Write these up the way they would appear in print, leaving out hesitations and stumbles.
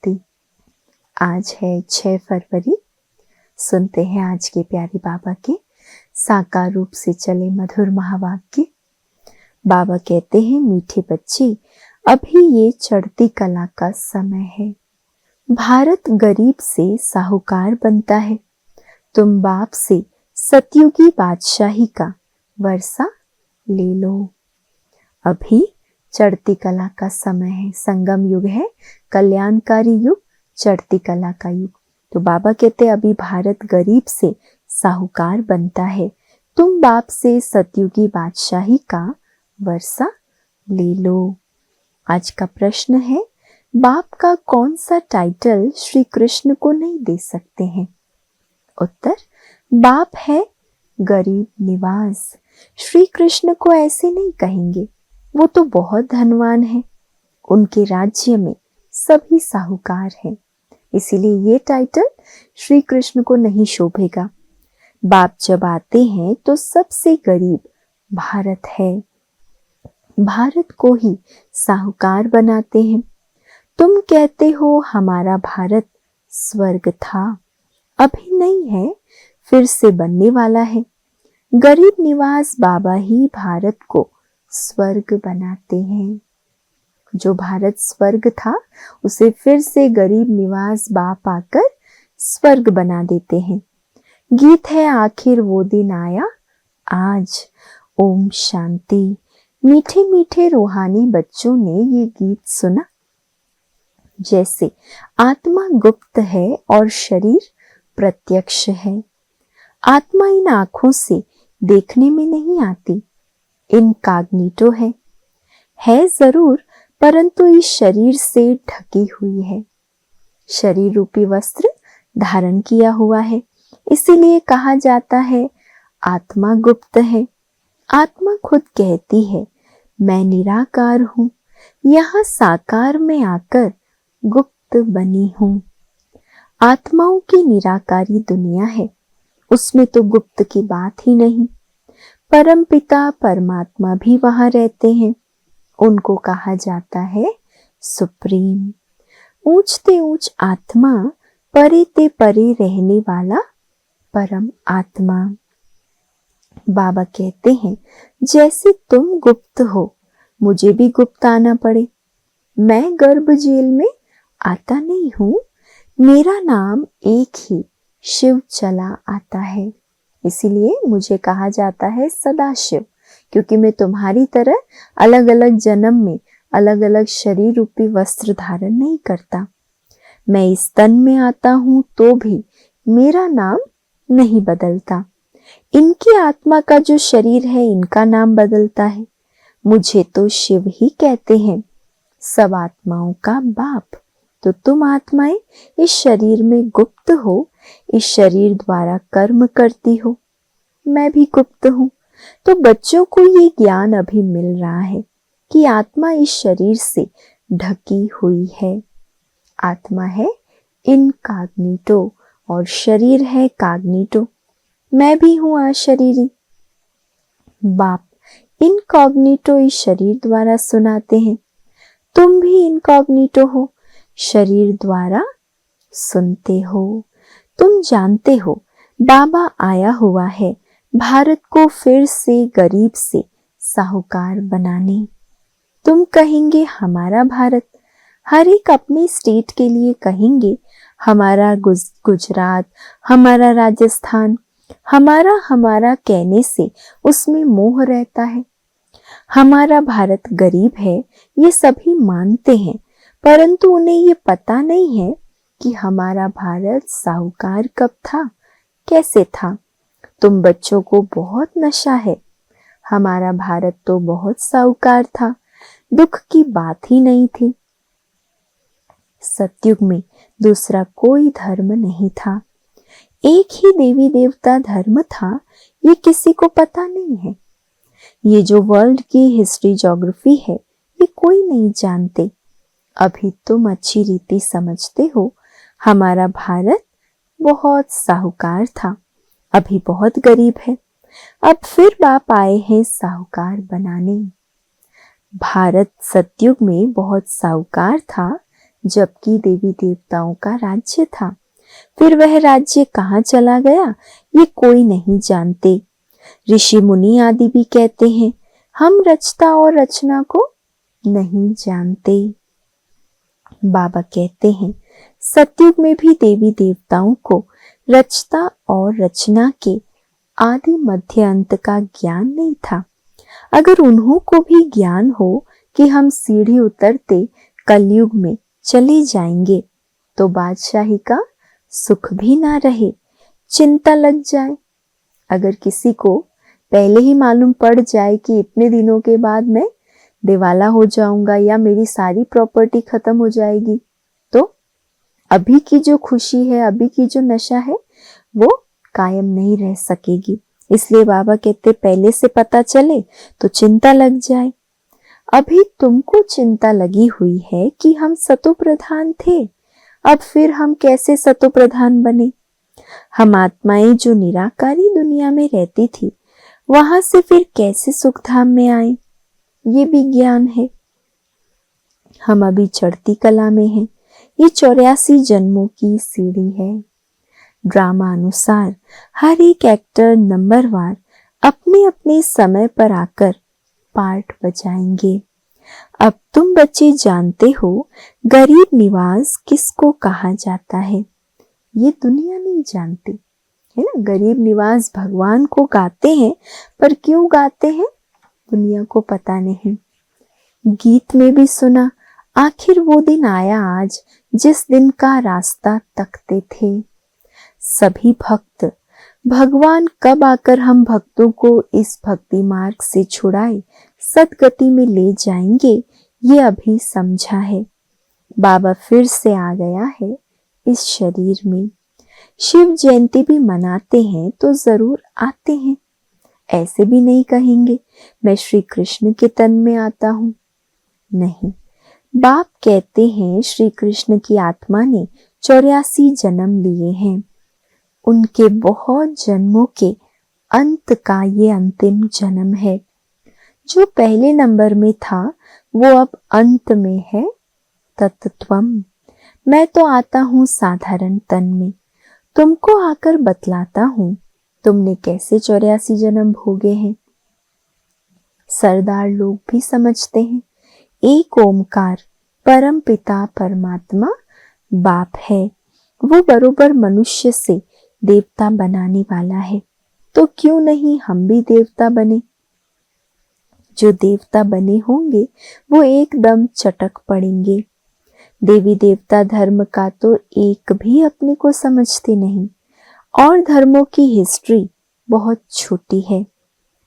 शांति। आज है 6 फरवरी। सुनते हैं आज के प्यारे बाबा के साकार रूप से चले मधुर महावाक्य। बाबा कहते हैं, मीठे बच्चे, अभी ये चढ़ती कला का समय है। भारत गरीब से साहूकार बनता है। तुम बाप से सतयुगी बादशाही का वर्षा ले लो। अभी चढ़ती कला का समय है। संगम युग है, कल्याणकारी युग, चढ़ती कला का युग। तो बाबा कहते अभी भारत गरीब से साहूकार बनता है। तुम बाप से सतयुगी बादशाही का वर्षा ले लो। आज का प्रश्न है, बाप का कौन सा टाइटल श्री कृष्ण को नहीं दे सकते हैं? उत्तर, बाप है गरीब निवास। श्री कृष्ण को ऐसे नहीं कहेंगे, वो तो बहुत धनवान है। उनके राज्य में सभी साहूकार हैं, इसीलिए ये टाइटल श्री कृष्ण को नहीं शोभेगा। बाप जब आते हैं तो सबसे गरीब भारत है। भारत को ही साहूकार बनाते हैं। तुम कहते हो हमारा भारत स्वर्ग था, अभी नहीं है, फिर से बनने वाला है। गरीब निवास बाबा ही भारत को स्वर्ग बनाते हैं। जो भारत स्वर्ग था उसे फिर से गरीब निवास बाप आकर स्वर्ग बना देते हैं। गीत है, आखिर वो दिन आया आज। ओम शांति। मीठे मीठे रूहानी बच्चों ने ये गीत सुना। जैसे आत्मा गुप्त है और शरीर प्रत्यक्ष है। आत्मा इन आंखों से देखने में नहीं आती, इनकॉग्निटो है जरूर, परंतु इस शरीर से ढकी हुई है। शरीर रूपी वस्त्र धारण किया हुआ है, इसीलिए कहा जाता है आत्मा गुप्त है। आत्मा खुद कहती है, मैं निराकार हूं, यहां साकार में आकर गुप्त बनी हूं। आत्माओं की निराकारी दुनिया है, उसमें तो गुप्त की बात ही नहीं। परम पिता परमात्मा भी वहां रहते हैं, उनको कहा जाता है सुप्रीम। ऊंचते ऊंच आत्मा, परे ते परे रहने वाला परम आत्मा। बाबा कहते हैं, जैसे तुम गुप्त हो, मुझे भी गुप्त आना पड़े। मैं गर्भ जेल में आता नहीं हूं, मेरा नाम एक ही शिव चला आता है। इसीलिए मुझे कहा जाता है सदाशिव, क्योंकि मैं तुम्हारी तरह अलग अलग जन्म में अलग अलग शरीर रूपी वस्त्र धारण नहीं करता। मैं इस तन में आता हूं तो भी मेरा नाम नहीं बदलता। इनकी आत्मा का जो शरीर है, इनका नाम बदलता है। मुझे तो शिव ही कहते हैं, सब आत्माओं का बाप। तो तुम आत्माएं इस शरीर में गुप्त हो, इस शरीर द्वारा कर्म करती हो। मैं भी गुप्त हूं। तो बच्चों को ये ज्ञान अभी मिल रहा है कि आत्मा इस शरीर से ढकी हुई है। आत्मा है इनकॉग्निटो और शरीर है कॉग्निटो। मैं भी हूं अशरीरी। बाप इनकॉग्निटो इस शरीर द्वारा सुनाते हैं, तुम भी इनकॉग्निटो हो, शरीर द्वारा सुनते हो। तुम जानते हो बाबा आया हुआ है भारत को फिर से गरीब से साहूकार बनाने। तुम कहेंगे हमारा भारत, हर एक अपने स्टेट के लिए कहेंगे हमारा गुजरात, हमारा राजस्थान। हमारा कहने से उसमें मोह रहता है। हमारा भारत गरीब है, ये सभी मानते हैं, परंतु उन्हें ये पता नहीं है कि हमारा भारत साहूकार कब था, कैसे था। तुम बच्चों को बहुत नशा है। हमारा भारत तो बहुत साहूकार था, दुख की बात ही नहीं थी। सतयुग में दूसरा कोई धर्म नहीं था, एक ही देवी देवता धर्म था, ये किसी को पता नहीं है। ये जो वर्ल्ड की हिस्ट्री ज्योग्राफी है, ये कोई नहीं जानते। अभी तुम अच्छी रीति समझते हो, हमारा भारत बहुत साहूकार था, अभी बहुत गरीब है। अब फिर बाप आए हैं साहूकार बनाने। भारत सतयुग में बहुत साहूकार था, जबकि देवी देवताओं का राज्य था। फिर वह राज्य कहाँ चला गया ये कोई नहीं जानते। ऋषि मुनि आदि भी कहते हैं हम रचता और रचना को नहीं जानते। बाबा कहते हैं सतयुग में भी देवी देवताओं को रचता और रचना के आदि मध्य अंत का ज्ञान नहीं था। अगर उन्हों को भी ज्ञान हो कि हम सीढ़ी उतरते कलयुग में चले जाएंगे तो बादशाही का सुख भी ना रहे, चिंता लग जाए। अगर किसी को पहले ही मालूम पड़ जाए कि इतने दिनों के बाद मैं दिवाला हो जाऊंगा या मेरी सारी प्रॉपर्टी खत्म हो जाएगी, तो अभी की जो खुशी है, अभी की जो नशा है वो कायम नहीं रह सकेगी। इसलिए बाबा कहते पहले से पता चले तो चिंता लग जाए। अभी तुमको चिंता लगी हुई है कि हम सतो प्रधान थे, अब फिर हम कैसे सतो प्रधान बने। हम आत्माएं जो निराकारी दुनिया में रहती थी वहां से फिर कैसे सुखधाम में आए, ये भी ज्ञान है। हम अभी चढ़ती कला में हैं, ये 84 जन्मों की सीढ़ी है। ड्रामा अनुसार हर एक एक्टर नंबरवार अपने अपने समय पर आकर पार्ट बजाएंगे। अब तुम बच्चे जानते हो गरीब निवास किसको कहा जाता है, ये दुनिया नहीं जानती है ना। गरीब निवास भगवान को गाते हैं, पर क्यों गाते हैं दुनिया को पता नहीं। गीत में भी सुना आखिर वो दिन आया आज जिस दिन का रास्ता तकते थे। सभी भक्त भगवान कब आकर हम भक्तों को इस भक्ति मार्ग से छुड़ाए सदगति में ले जाएंगे, ये अभी समझा है। बाबा फिर से आ गया है इस शरीर में। शिव जयंती भी मनाते हैं तो जरूर आते हैं, ऐसे भी नहीं कहेंगे मैं श्री कृष्ण के तन में आता हूं। नहीं, बाप कहते हैं श्री कृष्ण की आत्मा ने 84 जन्म लिए हैं। उनके बहुत जन्मों के अंत का ये अंतिम जन्म है। जो पहले नंबर में था वो अब अंत में है। तत्त्वम, मैं तो आता हूं साधारण तन में, तुमको आकर बतलाता हूं तुमने कैसे 84 जन्म भोगे हैं। सरदार लोग भी समझते हैं एक ओमकार परम पिता परमात्मा बाप है, वो बरोबर मनुष्य से देवता बनाने वाला है, तो क्यों नहीं हम भी देवता बने। जो देवता बने होंगे वो एकदम चटक पड़ेंगे। देवी देवता धर्म का तो एक भी अपने को समझते नहीं, और धर्मों की हिस्ट्री बहुत छोटी है,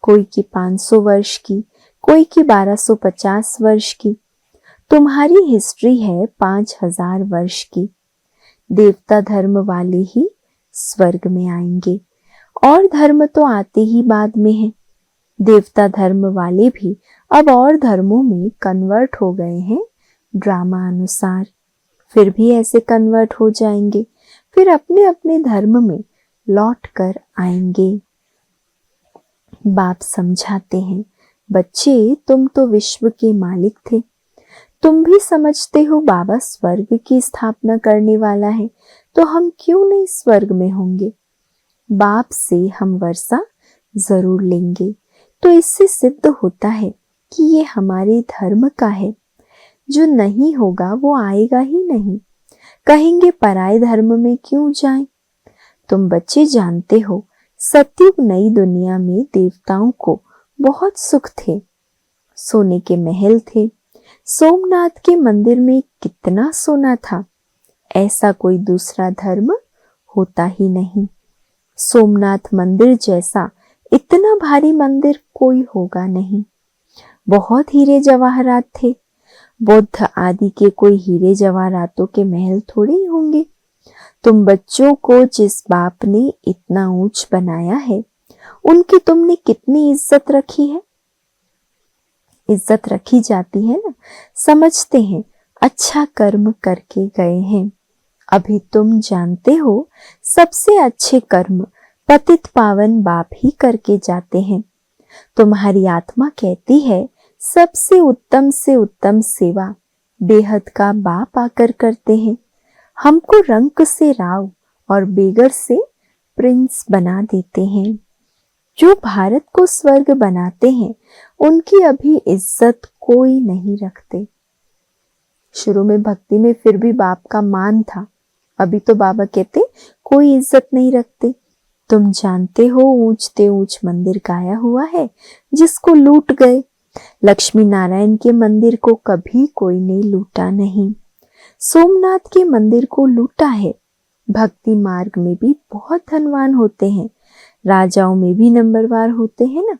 कोई की 500 वर्ष की, कोई की 1250 वर्ष की। तुम्हारी हिस्ट्री है 5000 वर्ष की। देवता धर्म वाले ही स्वर्ग में आएंगे, और धर्म तो आते ही बाद में है। देवता धर्म वाले भी अब और धर्मों में कन्वर्ट हो गए हैं ड्रामा अनुसार, फिर भी ऐसे कन्वर्ट हो जाएंगे, फिर अपने अपने धर्म में लौट कर आएंगे। बाप समझाते हैं बच्चे तुम तो विश्व के मालिक थे, तुम भी समझते हो बाबा स्वर्ग की स्थापना करने वाला है, तो हम क्यों नहीं स्वर्ग में होंगे। बाप से हम वर्षा जरूर लेंगे, तो इससे सिद्ध होता है कि ये हमारे धर्म का है। जो नहीं होगा वो आएगा ही नहीं, कहेंगे पराये धर्म में क्यों जाएं। तुम बच्चे जानते हो सतयुग नई दुनिया में देवताओं को बहुत सुख थे, सोने के महल थे। सोमनाथ के मंदिर में कितना सोना था, ऐसा कोई दूसरा धर्म होता ही नहीं। सोमनाथ मंदिर जैसा इतना भारी मंदिर कोई होगा नहीं। बहुत हीरे जवाहरात थे, बौद्ध आदि के कोई हीरे जवाहरातों के महल थोड़े ही होंगे। तुम बच्चों को जिस बाप ने इतना ऊंच बनाया है, उनकी तुमने कितनी इज्जत रखी है। इज्जत रखी जाती है ना, समझते हैं अच्छा कर्म करके गए हैं। अभी तुम जानते हो सबसे अच्छे कर्म पतित पावन बाप ही करके जाते हैं। तुम्हारी आत्मा कहती है सबसे उत्तम से उत्तम सेवा बेहद का बाप आकर करते हैं। हमको रंक से राव और बेगर से प्रिंस बना देते हैं। जो भारत को स्वर्ग बनाते हैं उनकी अभी इज्जत कोई नहीं रखते। शुरू में भक्ति में फिर भी बाप का मान था, अभी तो बाबा कहते कोई इज्जत नहीं रखते। तुम जानते हो ऊंचते ऊंच मंदिर गाया हुआ है जिसको लूट गए। लक्ष्मी नारायण के मंदिर को कभी कोई ने लूटा नहीं, सोमनाथ के मंदिर को लूटा है। भक्ति मार्ग में भी बहुत धनवान होते हैं, राजाओं में भी नंबरवार होते हैं ना।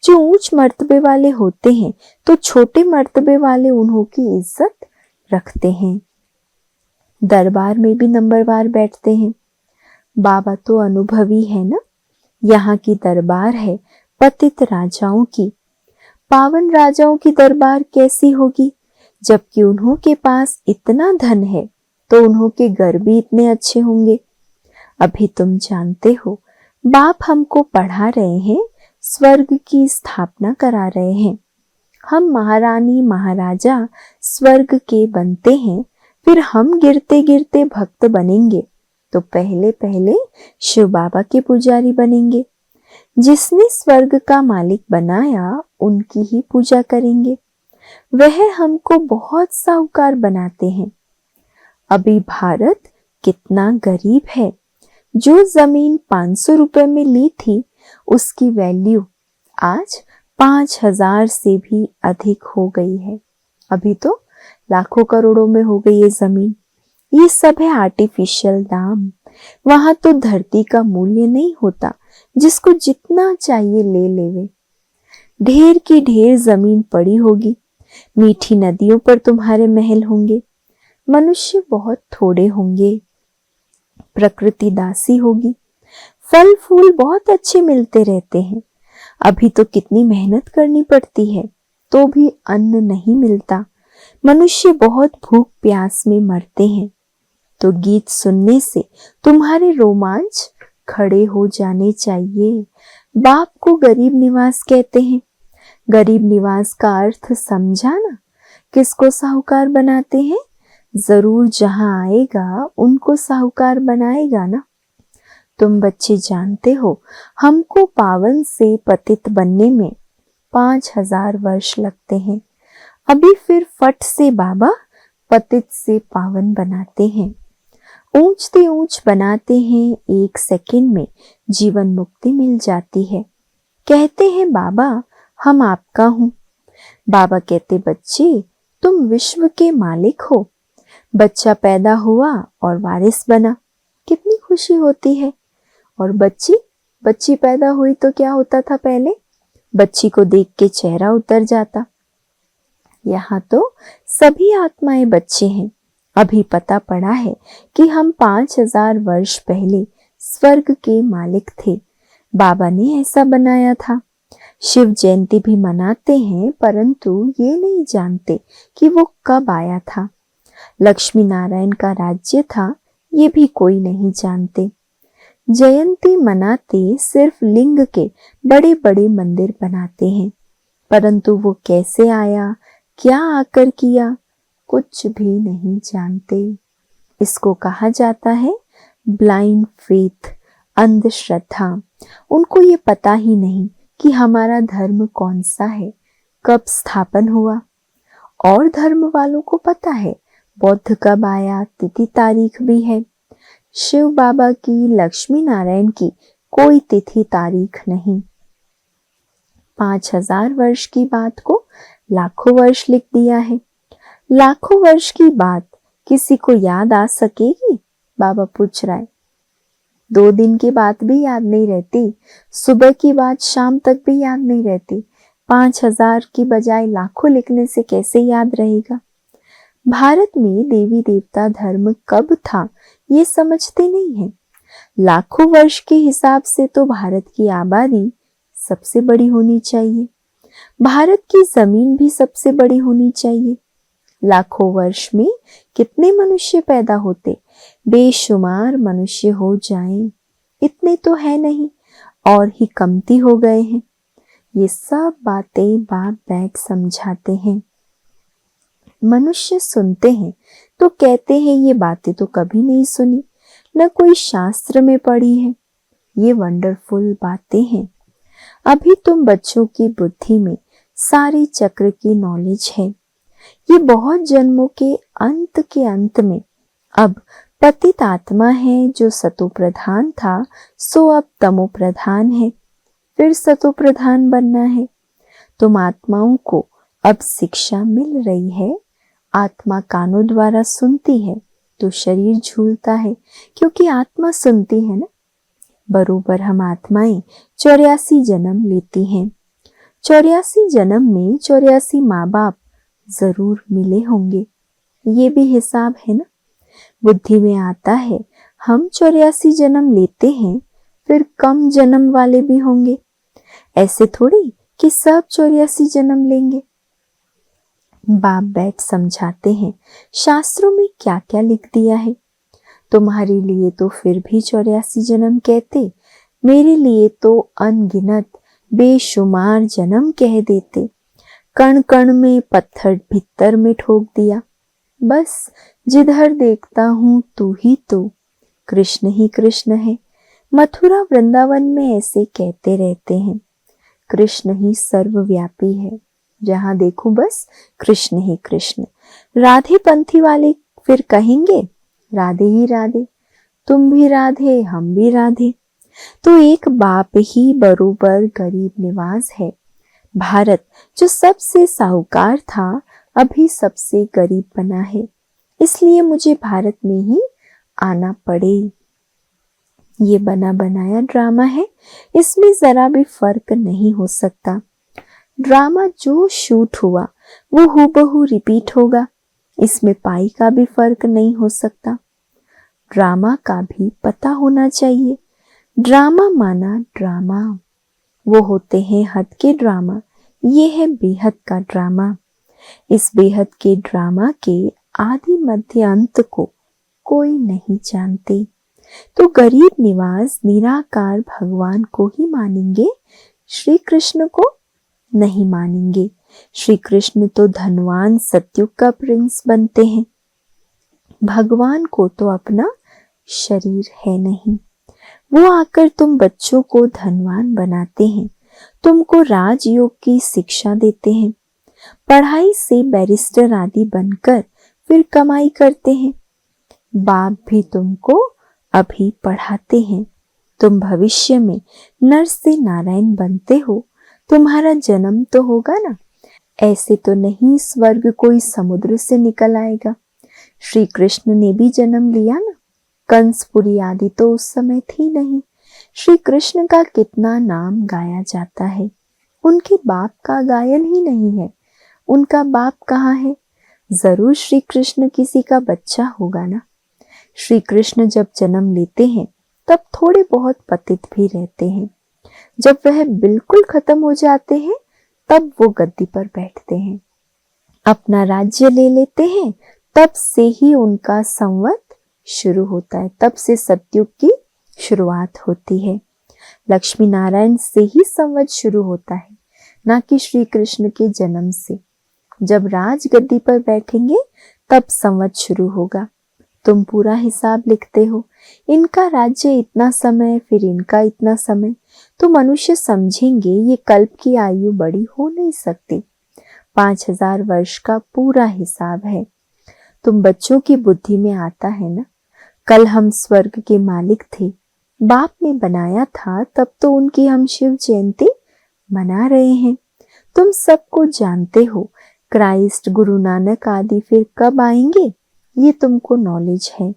जो ऊंच मर्तबे वाले होते हैं तो छोटे मर्तबे वाले उन्हों की इज्जत रखते हैं, दरबार में भी नंबरवार बैठते हैं। बाबा तो अनुभवी है ना। यहाँ की दरबार है पतित राजाओं की, पावन राजाओं की दरबार कैसी होगी, जबकि उन्हों के पास इतना धन है तो उन्हों के घर भी इतने अच्छे होंगे। अभी तुम जानते हो बाप हमको पढ़ा रहे हैं, स्वर्ग की स्थापना करा रहे हैं। हम महारानी महाराजा स्वर्ग के बनते हैं, फिर हम गिरते गिरते भक्त बनेंगे तो पहले पहले शिव बाबा के पुजारी बनेंगे। जिसने स्वर्ग का मालिक बनाया उनकी ही पूजा करेंगे। वह हमको बहुत साहूकार बनाते हैं। अभी भारत कितना गरीब है। जो जमीन 500 रुपए में ली थी उसकी वैल्यू आज 5000 से भी अधिक हो गई है। अभी तो लाखों करोड़ों में हो गई ये जमीन। ये सब है आर्टिफिशियल दाम। वहां तो धरती का मूल्य नहीं होता, जिसको जितना चाहिए ले लेवे। ढेर की ढेर जमीन पड़ी होगी। मीठी नदियों पर तुम्हारे महल होंगे। मनुष्य बहुत थोड़े होंगे। प्रकृति दासी होगी। फल फूल बहुत अच्छे मिलते रहते हैं। अभी तो कितनी मेहनत करनी पड़ती है तो भी अन्न नहीं मिलता। मनुष्य बहुत भूख प्यास में मरते हैं। तो गीत सुनने से तुम्हारे रोमांच खड़े हो जाने चाहिए। बाप को गरीब निवास कहते हैं। गरीब निवास का अर्थ समझा ना। किसको साहूकार बनाते हैं? जरूर जहां आएगा उनको साहूकार बनाएगा ना। तुम बच्चे जानते हो हमको पावन से पतित बनने में 5000 वर्ष लगते हैं। अभी फिर फट से बाबा पतित से पावन बनाते हैं। ऊंचते ऊंच बनाते हैं, 1 सेकंड में जीवन मुक्ति मिल जाती है। कहते हैं बाबा हम आपका हूं। बाबा कहते बच्चे तुम विश्व के मालिक हो। बच्चा पैदा हुआ और वारिस बना, कितनी खुशी होती है। और बच्ची पैदा हुई तो क्या होता था पहले? बच्ची को देख के चेहरा उतर जाता। यहाँ तो सभी आत्माएं बच्चे हैं। अभी पता पड़ा है कि हम 5000 वर्ष पहले स्वर्ग के मालिक थे। बाबा ने ऐसा बनाया था। शिव जयंती भी मनाते हैं, परंतु ये नहीं जानते कि वो कब आया था। लक्ष्मी नारायण का राज्य था, ये भी कोई नहीं जानते। जयंती मनाते सिर्फ लिंग के बड़े बड़े मंदिर बनाते हैं, परंतु वो कैसे आया, क्या आकर किया, कुछ भी नहीं जानते। इसको कहा जाता है ब्लाइंड फेथ, अंधश्रद्धा। उनको ये पता ही नहीं कि हमारा धर्म कौन सा है, कब स्थापन हुआ। और धर्म वालों को पता है बौद्ध कब आया, तिथि तारीख भी है। शिव बाबा की, लक्ष्मी नारायण की कोई तिथि तारीख नहीं। 5000 वर्ष की बात को लाखों वर्ष लिख दिया है। लाखों वर्ष की बात किसी को याद आ सकेगी? बाबा पूछ रहा है। 2 दिन की बात भी याद नहीं रहती, सुबह की बात शाम तक भी याद नहीं रहती। 5000 की बजाय लाखों लिखने से कैसे याद रहेगा? भारत में देवी देवता धर्म कब था ये समझते नहीं है। लाखों वर्ष के हिसाब से तो भारत की आबादी सबसे बड़ी होनी चाहिए। भारत की जमीन भी सबसे बड़ी होनी चाहिए। लाखों वर्ष में कितने मनुष्य पैदा होते? बेशुमार मनुष्य हो जाएं। इतने तो है नहीं, और ही कमती हो गए हैं। ये सब बातें बाप बैठ समझाते हैं। मनुष्य सुनते हैं तो कहते हैं ये बातें तो कभी नहीं सुनी, न कोई शास्त्र में पढ़ी है। ये वंडरफुल बातें हैं। अभी तुम बच्चों की बुद्धि में सारे चक्र की नॉलेज है। ये बहुत जन्मों के अंत में अब पतित आत्मा है। जो सतो प्रधान था सो अब तमो प्रधान है, फिर सतो प्रधान बनना है। तुम आत्माओं को अब शिक्षा मिल रही है। आत्मा कानों द्वारा सुनती है तो शरीर झूलता है, क्योंकि आत्मा सुनती है ना। बरोबर हम आत्माएं 84 जन्म लेती हैं। 84 जन्म में 84 माँ बाप जरूर मिले होंगे। ये भी हिसाब है ना। बुद्धि में आता है हम 84 जन्म लेते हैं, फिर कम जन्म वाले भी होंगे। ऐसे थोड़ी कि सब 84 जन्म लेंगे। बाप बैठ समझाते हैं शास्त्रों में क्या क्या लिख दिया है। तुम्हारे लिए तो फिर भी 84 जन्म कहते, मेरे लिए तो अनगिनत बेशुमार जन्म कह देते। कण कण में पत्थर भीतर में ठोक दिया। बस जिधर देखता हूं तू ही तो, कृष्ण ही कृष्ण है। मथुरा वृंदावन में ऐसे कहते रहते हैं, कृष्ण ही सर्वव्यापी है। जहां देखो बस कृष्ण ही कृष्ण। राधे पंथी वाले फिर कहेंगे राधे ही राधे, तुम भी राधे हम भी राधे। तो एक बाप ही बरोबर गरीब निवाज है। भारत जो सबसे साहूकार था अभी सबसे गरीब बना है, इसलिए मुझे भारत में ही आना पड़े। ये बना बनाया ड्रामा है, इसमें जरा भी फर्क नहीं हो सकता। ड्रामा जो शूट हुआ वो हूबहू रिपीट होगा, इसमें पाई का भी फर्क नहीं हो सकता। ड्रामा का भी पता होना चाहिए। ड्रामा माना ड्रामा, वो होते हैं हद के ड्रामा, ये है बेहद का ड्रामा। इस बेहद के ड्रामा के आदि मध्य अंत को कोई नहीं जानते। तो गरीब निवास निराकार भगवान को ही मानेंगे, श्री कृष्ण को नहीं मानेंगे। श्री कृष्ण तो धनवान सत्युग का प्रिंस बनते हैं। भगवान को तो अपना शरीर है नहीं। वो आकर तुम बच्चों को धनवान बनाते हैं, तुमको राजयोग की शिक्षा देते हैं। पढ़ाई से बैरिस्टर आदि बनकर फिर कमाई करते हैं। बाप भी तुमको अभी पढ़ाते हैं। तुम भविष्य में नर से नारायण बनते हो, तुम्हारा जन्म तो होगा ना। ऐसे तो नहीं स्वर्ग कोई समुद्र से निकल आएगा। श्री कृष्ण ने भी जन्म लिया ना। कंसपुरी आदि तो उस समय थी नहीं। श्री कृष्ण का कितना नाम गाया जाता है, उनके बाप का गायन ही नहीं है। उनका बाप कहाँ है? जरूर श्री कृष्ण किसी का बच्चा होगा ना। श्री कृष्ण जब जन्म लेते हैं तब थोड़े बहुत पतित भी रहते हैं। जब वह बिल्कुल खत्म हो जाते हैं तब वो गद्दी पर बैठते हैं, अपना राज्य ले लेते हैं। तब से ही उनका संवत शुरू होता है, तब से सतयुग की शुरुआत होती है। लक्ष्मी नारायण से ही संवत शुरू होता है, ना कि श्री कृष्ण के जन्म से। जब राज गद्दी पर बैठेंगे तब संवत शुरू होगा। तुम पूरा हिसाब लिखते हो, इनका राज्य इतना समय, फिर इनका इतना समय, तो मनुष्य समझेंगे ये कल्प की आयु बड़ी हो नहीं सकती। 5000 वर्ष का पूरा हिसाब है। तुम बच्चों की बुद्धि में आता है ना, कल हम स्वर्ग के मालिक थे, बाप ने बनाया था, तब तो उनकी हम शिव जयंती मना रहे हैं। तुम सबको जानते हो, क्राइस्ट, गुरु नानक आदि फिर कब आएंगे, ये तुमको नॉलेज है।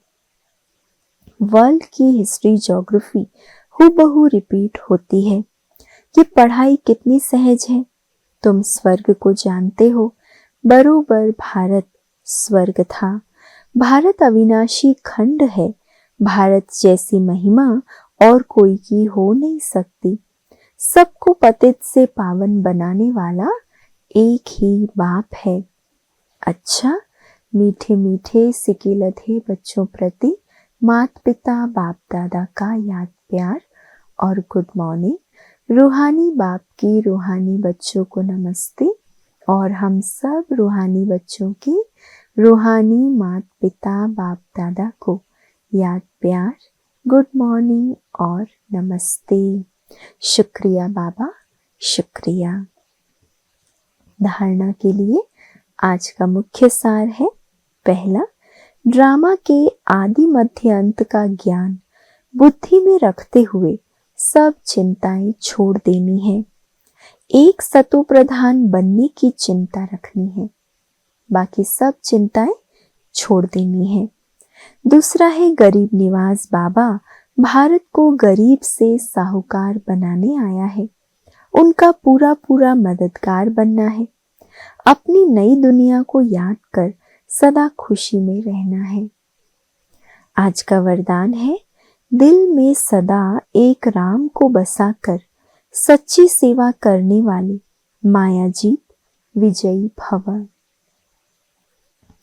वर्ल्ड की हिस्ट्री, ज्योग्राफी हूबहू रिपीट होती है। ये पढ़ाई कितनी सहज है। तुम स्वर्ग को जानते हो, बरोबर भारत स्वर्ग था। भारत अविनाशी खंड है। भारत जैसी महिमा और कोई की हो नहीं सकती। सबको पतित से पावन बनाने वाला एक ही बाप है। अच्छा, मीठे मीठे सिके लधे बच्चों प्रति माता पिता बाप दादा का याद प्यार और गुड मॉर्निंग। रूहानी बाप की रूहानी बच्चों को नमस्ते और हम सब रूहानी बच्चों के रूहानी माता पिता बाप दादा को याद प्यार गुड मॉर्निंग और नमस्ते। शुक्रिया बाबा, शुक्रिया। धारणा के लिए आज का मुख्य सार है, पहला, ड्रामा के आदि मध्य अंत का ज्ञान बुद्धि में रखते हुए सब चिंताएं छोड़ देनी है। एक सतो प्रधान बनने की चिंता रखनी है, बाकी सब चिंताएं छोड़ देनी है। दूसरा है, गरीब निवाज बाबा भारत को गरीब से साहूकार बनाने आया है, उनका पूरा पूरा मददगार बनना है। अपनी नई दुनिया को याद कर सदा खुशी में रहना है। आज का वरदान है, दिल में सदा एक राम को बसाकर सच्ची सेवा करने वाले मायाजीत विजयी भव।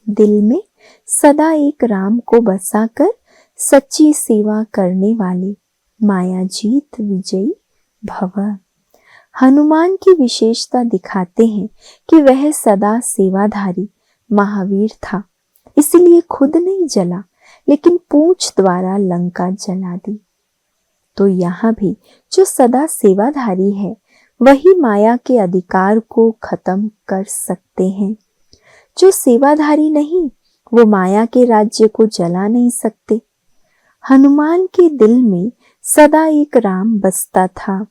दिल में सदा एक राम को बसाकर सच्ची सेवा करने वाले मायाजीत विजयी भव। हनुमान की विशेषता दिखाते हैं कि वह सदा सेवाधारी महावीर था, इसलिए खुद नहीं जला लेकिन पूंछ द्वारा लंका जला दी। तो यहाँ भी जो सदा सेवाधारी है वही माया के अधिकार को खत्म कर सकते हैं। जो सेवाधारी नहीं वो माया के राज्य को जला नहीं सकते। हनुमान के दिल में सदा एक राम बसता था,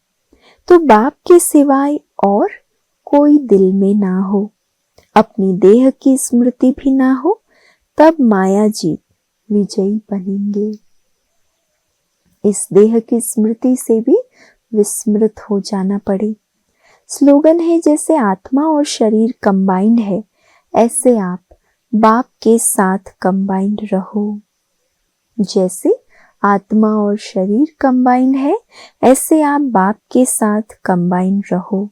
तो बाप के सिवाय और कोई दिल में ना हो, अपनी देह की स्मृति भी ना हो, तब माया जीत विजयी बनेंगे। इस देह की स्मृति से भी विस्मृत हो जाना पड़े। स्लोगन है, जैसे आत्मा और शरीर कंबाइंड है, ऐसे आप बाप के साथ कंबाइंड रहो। जैसे आत्मा और शरीर कंबाइंड है, ऐसे आप बाप के साथ कंबाइंड रहो।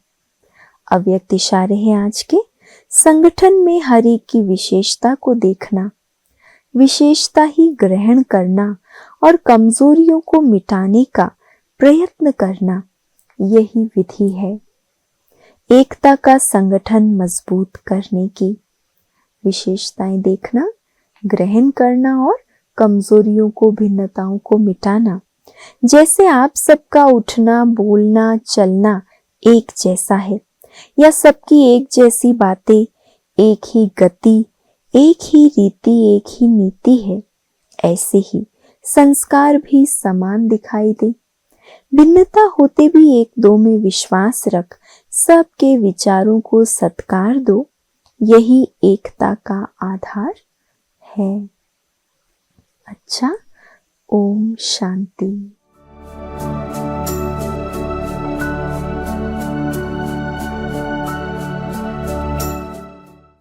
अव्यक्त इशारे हैं आज के। संगठन में हर एक की विशेषता को देखना, विशेषता ही ग्रहण करना और कमजोरियों को मिटाने का प्रयत्न करना, यही विधि है एकता का संगठन मजबूत करने की। विशेषताएं देखना, ग्रहण करना और कमजोरियों को, भिन्नताओं को मिटाना। जैसे आप सबका उठना, बोलना, चलना एक जैसा है, या सबकी एक जैसी बातें, एक ही गति, एक ही रीति, एक ही नीति है, ऐसे ही संस्कार भी समान दिखाई दे। भिन्नता होते भी एक दो में विश्वास रख सबके विचारों को सत्कार दो, यही एकता का आधार है। अच्छा, ओम शांति।